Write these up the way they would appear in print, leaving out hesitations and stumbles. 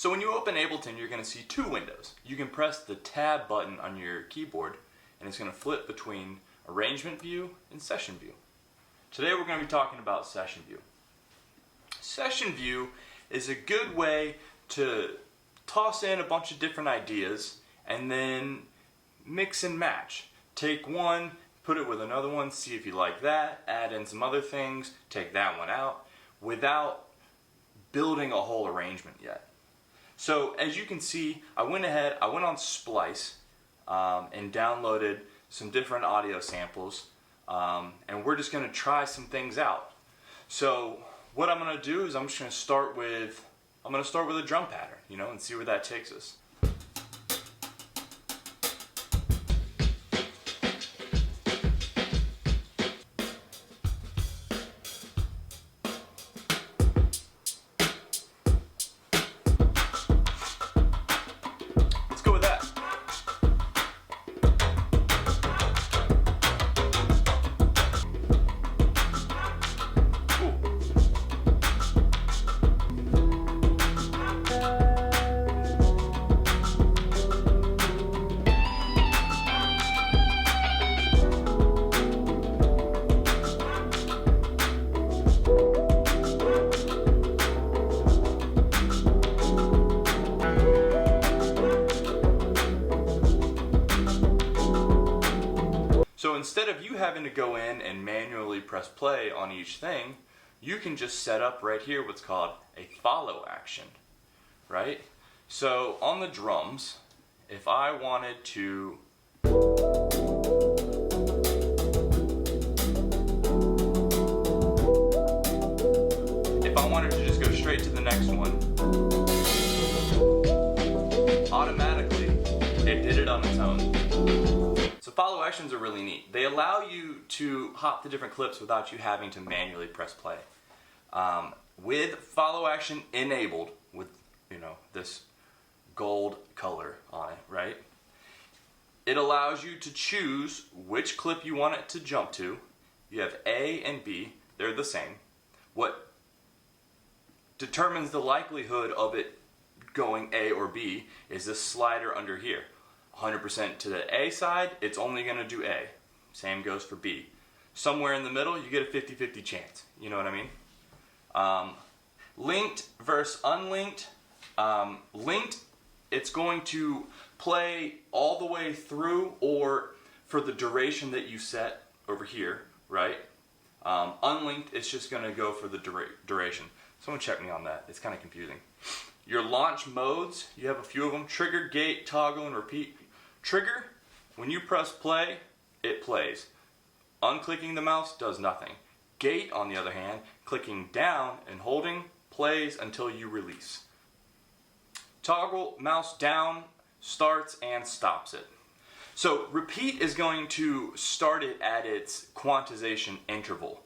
So when you open Ableton, you're going to see two windows. You can press the tab button on your keyboard and it's going to flip between arrangement view and session view. Today we're going to be talking about session view. Session view is a good way to toss in a bunch of different ideas and then mix and match. Take one, put it with another one, see if you like that, add in some other things, take that one out, without building a whole arrangement yet. So as you can see, I went on Splice and downloaded some different audio samples, and we're just going to try some things out. So what I'm going to do is I'm just going to start with a drum pattern, and see where that takes us. So instead of you having to go in and manually press play on each thing, you can just set up right here what's called a follow action, right? So on the drums, if I wanted to just go straight to the next one, automatically it did it on its own. So follow actions are really neat. They allow you to hop the different clips without you having to manually press play. With follow action enabled, with this gold color on it, right? It allows you to choose which clip you want it to jump to. You have A and B, they're the same. What determines the likelihood of it going A or B is this slider under here. 100% to the A side, it's only going to do A. Same goes for B. Somewhere in the middle, you get a 50-50 chance. You know what I mean? Linked versus unlinked. Linked, it's going to play all the way through or for the duration that you set over here, right? Unlinked, it's just going to go for the duration. Someone check me on that. It's kind of confusing. Your launch modes, you have a few of them. Trigger, gate, toggle, and repeat. Trigger, when you press play, it plays. Unclicking the mouse does nothing. Gate, on the other hand, clicking down and holding plays until you release. Toggle, mouse down, starts and stops it. So repeat is going to start it at its quantization interval.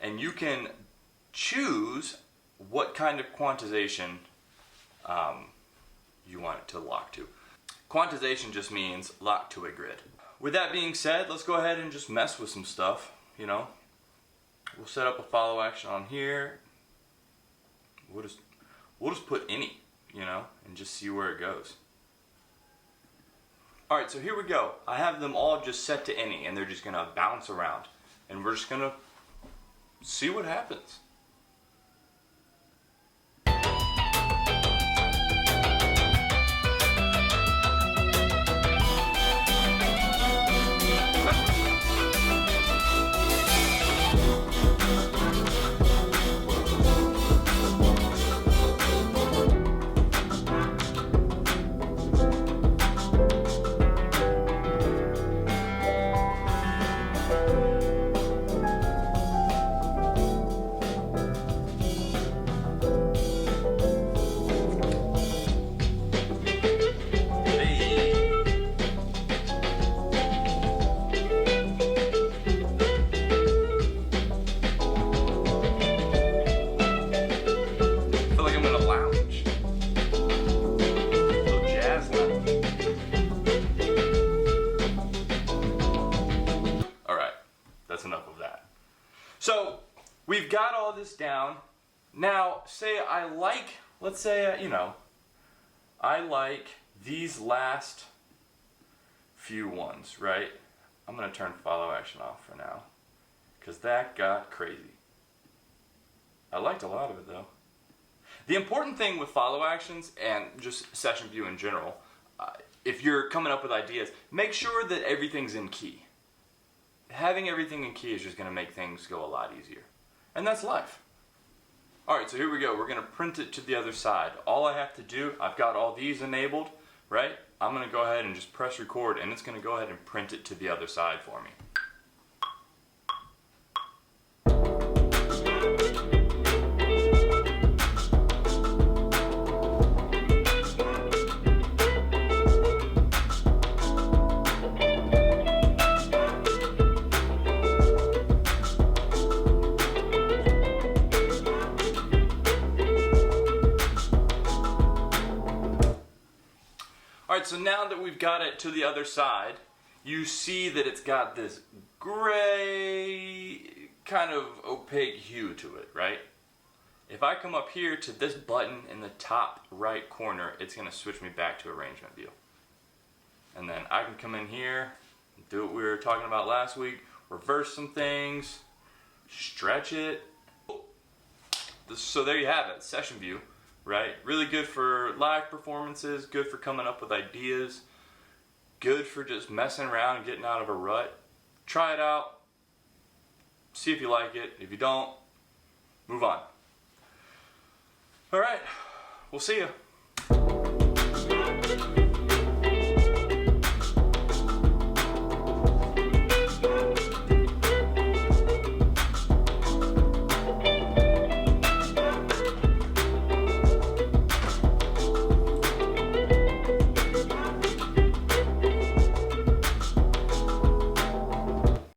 And you can choose what kind of quantization you want it to lock to. Quantization just means lock to a grid. With that being said, let's go ahead and just mess with some stuff, We'll set up a follow action on here. We'll just put any, and just see where it goes. Alright, so here we go. I have them all just set to any, and they're just going to bounce around. And we're just going to see what happens. So we've got all this down. Now, say I like, let's say, I like these last few ones, right? I'm going to turn follow action off for now because that got crazy. I liked a lot of it though. The important thing with follow actions and just session view in general, if you're coming up with ideas, make sure that everything's in key. Having everything in key is just going to make things go a lot easier. And that's life. Alright, so here we go. We're going to print it to the other side. All I have to do, I've got all these enabled, right? I'm going to go ahead and just press record and it's going to go ahead and print it to the other side for me. Alright, so now that we've got it to the other side, you see that it's got this gray, kind of opaque hue to it, right? If I come up here to this button in the top right corner, it's going to switch me back to arrangement view. And then I can come in here, do what we were talking about last week, reverse some things, stretch it. So there you have it, session view. Right? Really good for live performances, good for coming up with ideas, good for just messing around and getting out of a rut. Try it out, see if you like it. If you don't, move on. Alright, we'll see you.